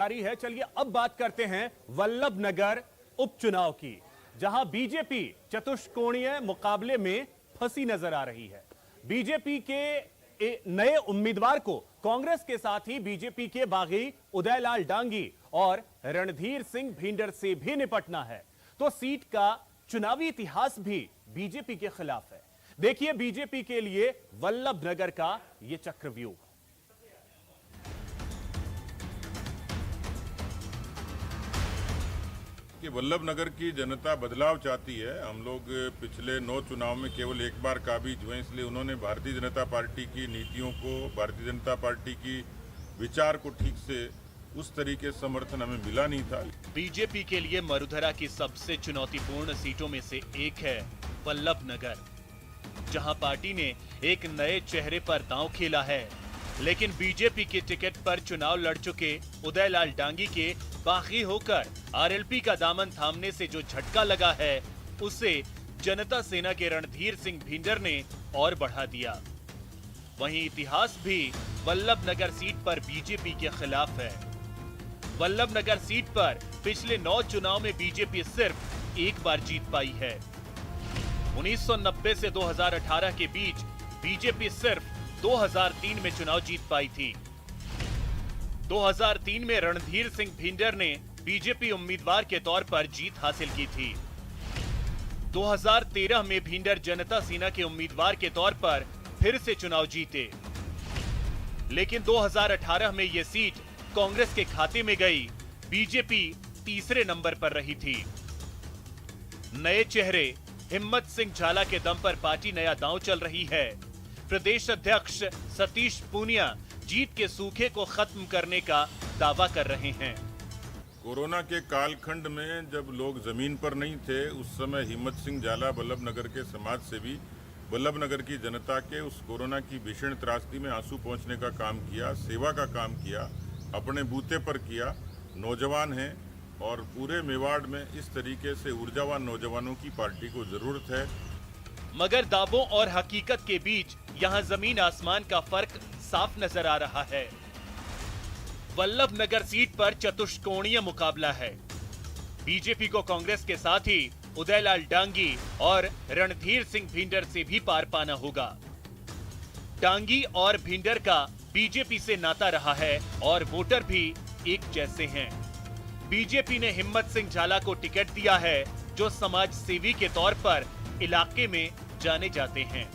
जारी है। चलिए अब बात करते हैं वल्लभ नगर उपचुनाव की, जहां बीजेपी चतुष्कोणीय मुकाबले में फंसी नजर आ रही है। बीजेपी के नए उम्मीदवार को कांग्रेस के साथ ही बीजेपी के बागी उदयलाल डांगी और रणधीर सिंह भिंडर से भी निपटना है, तो सीट का चुनावी इतिहास भी बीजेपी के खिलाफ है। देखिए बीजेपी के लिए वल्लभ नगर का यह चक्रव्यूह। कि वल्लभ नगर की जनता बदलाव चाहती है। हम लोग पिछले 9 चुनाव में केवल एक बार काबिज हुए, इसलिए उन्होंने भारतीय जनता पार्टी की नीतियों को, भारतीय जनता पार्टी की विचार को ठीक से उस तरीके समर्थन हमें मिला नहीं था। बीजेपी के लिए मरुधरा की सबसे चुनौतीपूर्ण सीटों में से एक है वल्लभ नगर, जहां पार्टी ने एक नए चेहरे पर दांव खेला है। लेकिन बीजेपी के टिकट पर चुनाव लड़ चुके उदयलाल डांगी के बागी होकर आरएलपी का दामन थामने से जो झटका लगा है, उसे जनता सेना के रणधीर सिंह भिंडर ने और बढ़ा दिया। वहीं इतिहास भी वल्लभ नगर सीट पर बीजेपी के खिलाफ है। वल्लभ नगर सीट पर पिछले 9 चुनाव में बीजेपी सिर्फ एक बार जीत पाई है। 1990 से 2018 के बीच बीजेपी सिर्फ 2003 में चुनाव जीत पाई थी। 2003 में रणधीर सिंह भिंडर ने बीजेपी उम्मीदवार के तौर पर जीत हासिल की थी। 2013 में भिंडर जनता सेना के उम्मीदवार के तौर पर फिर से चुनाव जीते, लेकिन 2018 में यह सीट कांग्रेस के खाते में गई। बीजेपी तीसरे नंबर पर रही थी। नए चेहरे हिम्मत सिंह झाला के दम पर पार्टी नया दांव चल रही है। प्रदेश अध्यक्ष सतीश पूनिया जीत के सूखे को खत्म करने का दावा कर रहे हैं। कोरोना के कालखंड में जब लोग जमीन पर नहीं थे, उस समय हिम्मत सिंह झाला वल्लभ नगर के समाज सेवी वल्लभ नगर की जनता के उस कोरोना की भीषण त्रासदी में आंसू पहुंचने का काम किया, सेवा का काम किया, अपने बूते पर किया। नौजवान हैं और पूरे मेवाड़ में इस तरीके से ऊर्जावान नौजवानों की पार्टी को जरूरत है। मगर दावों और हकीकत के बीच यहां जमीन आसमान का फर्क साफ नजर आ रहा है। वल्लभ नगर सीट पर चतुष्कोणीय मुकाबला है। बीजेपी को कांग्रेस के साथ ही उदयलाल डांगी और रणधीर सिंह भिंडर से भी पार पाना होगा। डांगी और भिंडर का बीजेपी से नाता रहा है और वोटर भी एक जैसे हैं। बीजेपी ने हिम्मत सिंह झाला को टिकट दिया है, जो समाज सेवी के तौर पर इलाके में जाने जाते हैं।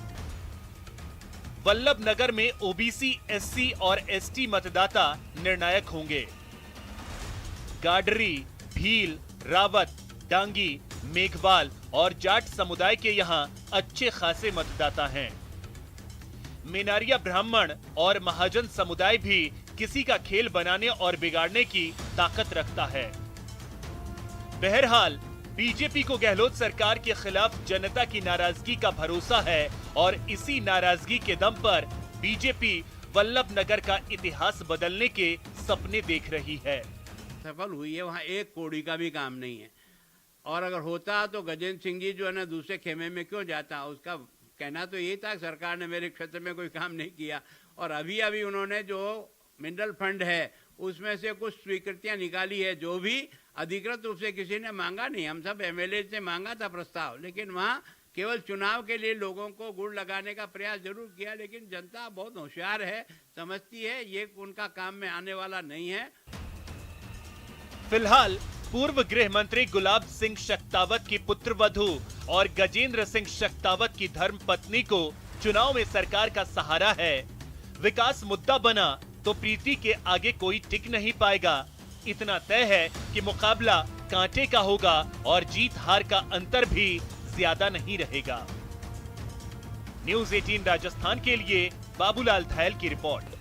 वल्लभ नगर में ओबीसी, एससी और एसटी मतदाता निर्णायक होंगे। गाडरी, भील, रावत, डांगी, मेघवाल और जाट समुदाय के यहां अच्छे खासे मतदाता हैं। मेनारिया ब्राह्मण और महाजन समुदाय भी किसी का खेल बनाने और बिगाड़ने की ताकत रखता है। बहरहाल बीजेपी को गहलोत सरकार के खिलाफ जनता की नाराजगी का भरोसा है और इसी नाराजगी के दम पर बीजेपी वल्लभ नगर का इतिहास बदलने के सपने देख रही है। सफल हुई है, वहाँ एक कौड़ी का भी काम नहीं है। और अगर होता तो गजेंद्र सिंह जी जो है ना दूसरे खेमे में क्यों जाता। उसका कहना तो यही था सरकार ने मेरे क्षेत्र में कोई काम नहीं किया। और अभी अभी उन्होंने जो मिनरल फंड है उसमें से कुछ स्वीकृतियां निकाली है, जो भी अधिकृत रूप से किसी ने मांगा नहीं। हम सब एमएलए से मांगा था प्रस्ताव, लेकिन वहाँ केवल चुनाव के लिए लोगों को गुड़ लगाने का प्रयास जरूर किया। लेकिन जनता बहुत होशियार है, समझती है ये उनका काम में आने वाला नहीं है। फिलहाल पूर्व गृह मंत्री गुलाब सिंह शक्तावत की पुत्रवधू और गजेंद्र सिंह शक्तावत की धर्मपत्नी को चुनाव में सरकार का सहारा है। विकास मुद्दा बना तो प्रीति के आगे कोई टिक नहीं पाएगा। इतना तय है कि मुकाबला कांटे का होगा और जीत हार का अंतर भी ज्यादा नहीं रहेगा। न्यूज़ 18 राजस्थान के लिए बाबूलाल धायल की रिपोर्ट।